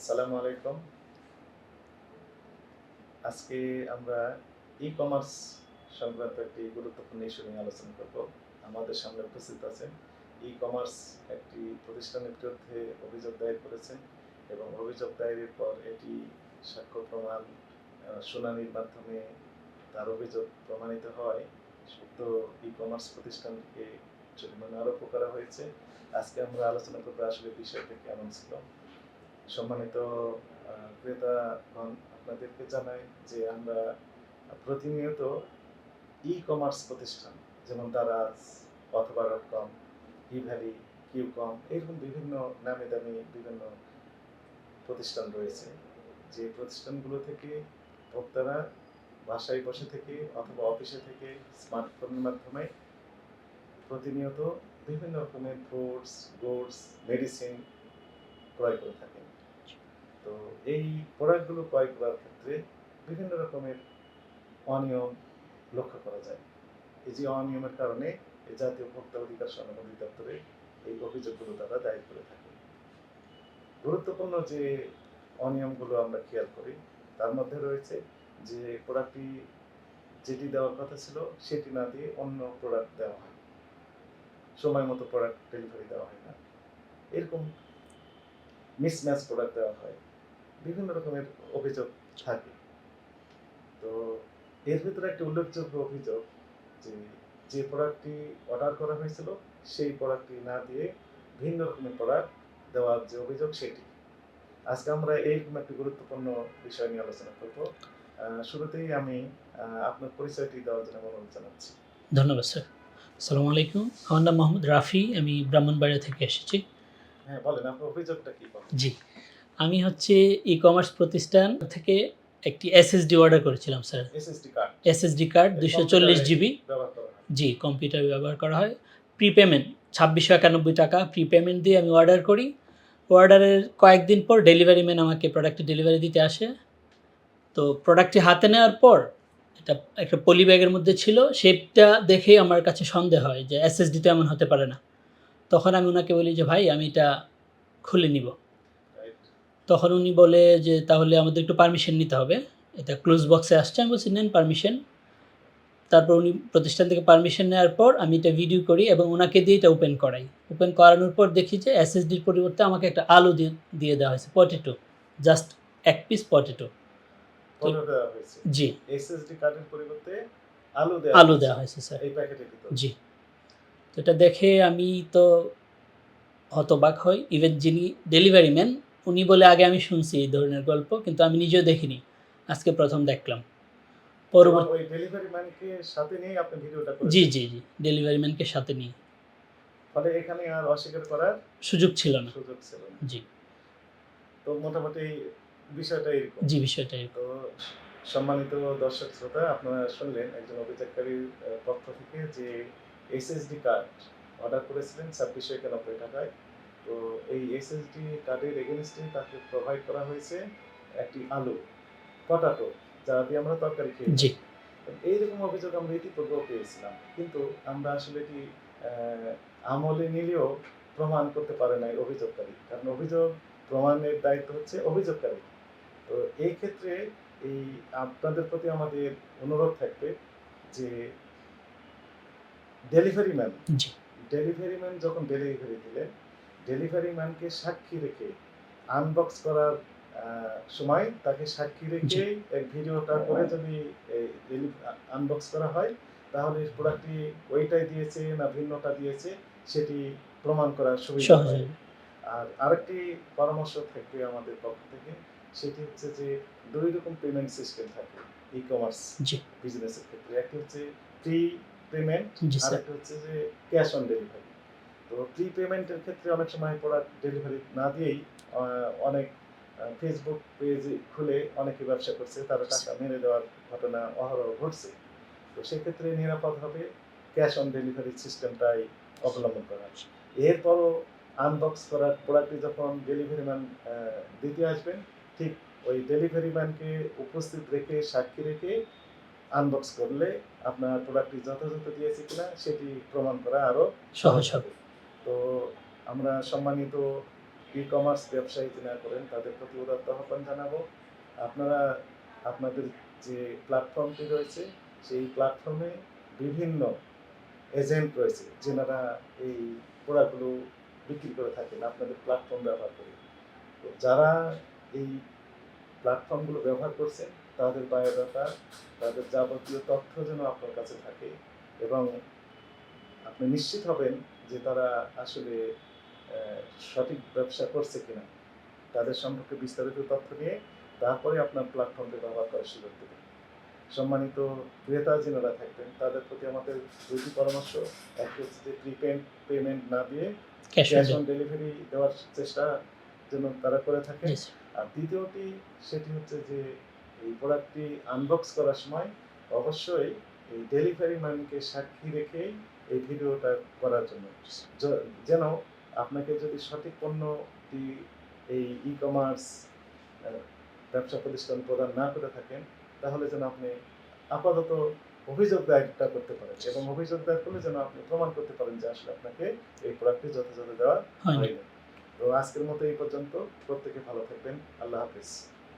আসসালামু আলাইকুম। আজকে আমরা ই-কমার্স সংক্রান্ত একটি গুরুত্বপূর্ণ ইস্যু নিয়ে আলোচনা করব। আমাদের সামনে উপস্থিত আছেন ই-কমার্স একটি প্রতিষ্ঠানের বিরুদ্ধে অভিযোগ দায়ের করেছেন এবং অভিযোগ দায়েরের পর এটি সাক্ষ্য প্রমাণ শুনানির মাধ্যমে তার অভিযোগ প্রমাণিত হওয়ায় উক্ত ই-কমার্স প্রতিষ্ঠানকে জরিমানা আরোপ করা হয়েছে। আজকে আমরা আলোচনা করব আসলে বিষয়টা কেমন ছিল। সম্মানিত ক্রেতাগণ, আপনাদেরকে জানাই যে আমরা প্রতিনিয়ত ই-কমার্স প্রতিষ্ঠান যেমন দারাজ অথবা ডটকম, ইভ্যালি, কিউকম এরকম বিভিন্ন নামে দামি বিভিন্ন প্রতিষ্ঠান রয়েছে, যে প্রতিষ্ঠানগুলো থেকে ভোক্তারা বাসায় বসে থেকে অথবা অফিসে থেকে স্মার্টফোনের মাধ্যমে প্রতিনিয়ত বিভিন্ন রকমের ফ্রুটস, গুডস, মেডিসিন ক্রয় করে থাকেন। তো এই প্রোডাক্টগুলো ক্রয় করার ক্ষেত্রে বিভিন্ন রকমের অনিয়ম লক্ষ্য করা যায়। এই যে অনিয়মের কারণে এই জাতীয় ভোক্তা অধিকার সংরক্ষণ অধিদপ্তরে এই অভিযোগগুলো তারা দায়ের করে থাকে। গুরুত্বপূর্ণ যে অনিয়মগুলো আমরা খেয়াল করি তার মধ্যে রয়েছে যে প্রোডাক্টটি যেটি দেওয়ার কথা ছিল সেটি না দিয়ে অন্য প্রোডাক্ট দেওয়া হয়, সময় মতো প্রোডাক্ট ডেলিভারি দেওয়া হয় না, এরকম মিসম্যাচ প্রোডাক্ট দেওয়া হয়, বিভিন্ন রকমের অভিযোগ থাকে। তো এর ভিতরে একটা উল্লেখযোগ্য অভিযোগ যে যে প্রোডাক্টটি অর্ডার করা হয়েছিল সেই প্রোডাক্টটি না দিয়ে ভিন্ন রকমের প্রোডাক্ট দেওয়ার যে অভিযোগ সেটি। আজকে আমরা এইরকম একটি গুরুত্বপূর্ণ বিষয় নিয়ে আলোচনা করব। শুরুতেই আমি আপনার পরিচয়টি দেওয়ার জন্য অনুরোধ জানাচ্ছি। ধন্যবাদ স্যার। আসসালামু আলাইকুম। আমার নাম মোহাম্মদ রাফি, আমি ব্রাহ্মণবাড়িয়া থেকে এসেছি। হ্যাঁ, বলেন আপনার অভিযোগটা কি? জি, আমি হচ্ছে ই-কমার্স প্রতিষ্ঠান থেকে একটি এসএসডি অর্ডার করেছিলাম স্যার। SSD card 240 GB. জি, কম্পিউটার ব্যবহার করা হয়। প্রিপেমেন্ট 2691 টাকা প্রিপেমেন্ট দিয়ে আমি অর্ডার করি। অর্ডারের কয়েকদিন পর ডেলিভারি ম্যান আমাকে প্রোডাক্টটি ডেলিভারি দিতে আসে। তো প্রোডাক্টটি হাতে নেওয়ার পর এটা একটা পলি ব্যাগের মধ্যে ছিল, শেপটা দেখেই আমার কাছে সন্দেহ হয় যে এসএসডি তো এমন হতে পারে না। তখন আমি ওনাকে বলি যে ভাই আমি এটা খুলে নিব। তখন উনি বলে যে তাহলে আমাদের একটু পারমিশন নিতে হবে, এটা ক্লোজ বক্সে আসছে। আমি বলছি নেন পারমিশন। তারপর উনি প্রতিষ্ঠান থেকে পারমিশন নেওয়ার পর আমি এটা ভিডিও করি এবং ওনাকে দিয়ে এটা ওপেন করাই। ওপেন করানোর পর দেখি যে এসএসডির পরিবর্তে আমাকে একটা আলু দিয়ে দেওয়া হয়েছে, পটেটো, জাস্ট এক পিস পটেটো জি, এসএসডি কার্ডের পরিবর্তে আলু দেওয়া হয়েছে স্যার এই প্যাকেটের ভিতরে। জি, তো এটা দেখে আমি তো হতবাক হই। ইভেন যিনি ডেলিভারি ম্যান উনি বলে আগে আমি শুনছি এই ধরনের গল্প, কিন্তু আমি নিজেও দেখিনি, আজকে প্রথম দেখলাম। পরবর্তী ডেলিভারি ম্যানকে সাথে নিয়ে আপনি ভিডিওটা করেছেন? জি জি জি, ডেলিভারি ম্যানকে সাথে নিয়ে। ফলে এখানে আর অস্বীকার করার সুযোগ ছিল না। জি, তো মোটামুটি বিষয়টা এরকম। জি, বিষয়টা এরকম। তো সম্মানিত দর্শক শ্রোতা, আপনারা শুনলেন একজন অভিযোগকারীর পক্ষ থেকে যে এসএসডি কার্ড অর্ডার করেছিলেন 2691 টাকায়। তো এই এসএসডি কার্ডের এগেইনস্টে তাকে প্রোভাইড করা হয়েছে একটি আলু, পটাটো, যা দিয়ে আমরা তরকারি খেয়ে জি, এইরকম অভিযোগ আমরা ইতিপূর্বেও পেয়েছিলাম, কিন্তু আমরা আসলে এটি আমলে নিলেও প্রমাণ করতে পারে নাই অভিযোগকারী, কারণ অভিযোগ প্রমাণের দায়িত্ব হচ্ছে অভিযোগকারী। তো এই ক্ষেত্রে এই আপনাদের প্রতি আমাদের অনুরোধ থাকবে যে ডেলিভারি ম্যান যখন ডেলিভারি দিলেন, ডেলিভারি ম্যানকে সাক্ষী রেখে আনবক্স করার সময় তাকে সাক্ষী রেখে এক ভিডিওটা করে যদি আনবক্স করা হয়, তাহলে প্রোডাক্টটি ওইটাই দিয়েছে না ভিন্নটা দিয়েছে সেটি প্রমাণ করার সুবিধা হয়। আর আরেকটি পরামর্শ থাকবে আমাদের পক্ষ থেকে, সেটি হচ্ছে যে দুই রকম পেমেন্ট সিস্টেম থাকে ই-কমার্স বিজনেসের ক্ষেত্রে। একটি হচ্ছে প্রি পেমেন্ট, আর একটা হচ্ছে যে ক্যাশ অন ডেলিভারি। তো প্রি পেমেন্টের ক্ষেত্রে অনেক সময় প্রোডাক্ট ডেলিভারি না দিয়েই অনেক ফেসবুক পেজ খুলে অনেকে ব্যবসা করছে, তারা টাকা মেরে দেওয়ার ঘটনা অহরহ ঘটছে। তো সেক্ষেত্রে নিরাপদ হবে ক্যাশ অন ডেলিভারি সিস্টেমটাই অবলম্বন করা। এরপরও আনবক্স করার প্রোডাক্টটি যখন ডেলিভারি ম্যান দিতে আসবেন, ঠিক ওই ডেলিভারি ম্যানকে উপস্থিত রেখে সাক্ষী রেখে আনবক্স করলে আপনার প্রোডাক্টটি যথাযথ দিয়েছে কিনা সেটি প্রমাণ করা আরও সহজ হবে। তো আমরা সম্মানিত ই কমার্স ব্যবসায়ী না করেন তাদের প্রতি উদাত্ত আহ্বান জানাবো। আপনারা আপনাদের যে প্ল্যাটফর্মটি রয়েছে সেই প্ল্যাটফর্মে বিভিন্ন এজেন্ট রয়েছে যেনারা এই প্রোডাক্টগুলো বিক্রি করে থাকেন আপনাদের প্ল্যাটফর্ম ব্যবহার করে। তো যারা এই প্ল্যাটফর্মগুলো ব্যবহার করছেন তাদের বায়োডাটা, তাদের যাবতীয় তথ্য যেন আপনার কাছে থাকে এবং আপনি নিশ্চিত হবেন যে তারা আসলে সঠিক ব্যবসা করছে কিনা, তাদের সম্পর্কে বিস্তারিত তথ্য নিয়ে তারপরে আপনার প্ল্যাটফর্মটি ব্যবহার করার সুযোগ দেবেন। সম্মানিত ক্রেতা যারা থাকবেন তাদের প্রতি আমাদের দুটি পরামর্শ, একটি হচ্ছে যে পেমেন্ট না দিয়ে ক্যাশ ক্যাশ অন ডেলিভারি দেওয়ার চেষ্টা যেন তারা করে থাকে। Yes. আর দ্বিতীয়টি সেটি হচ্ছে যে এই প্রোডাক্টটি আনবক্স করার সময় অবশ্যই এই ডেলিভারি ম্যানকে সাক্ষী রেখেই এই ভিডিওটা করার জন্য, যেন আপনাকে যদি সঠিক পণ্যটি এই ই কমার্স ব্যবসা প্রতিষ্ঠান প্রদান না করে থাকেন তাহলে যেন আপনি আপাতত অভিযোগ দায়েরটা করতে পারেন এবং অভিযোগ দায়ের করলে যেন আপনি প্রমাণ করতে পারেন যে আসলে আপনাকে এই প্রোডাক্টটি যথাযথ দেওয়া হয়নি। হয়নি। তো আজকের মতো এই পর্যন্ত। প্রত্যেকে ভালো থাকবেন। আল্লাহ হাফেজ।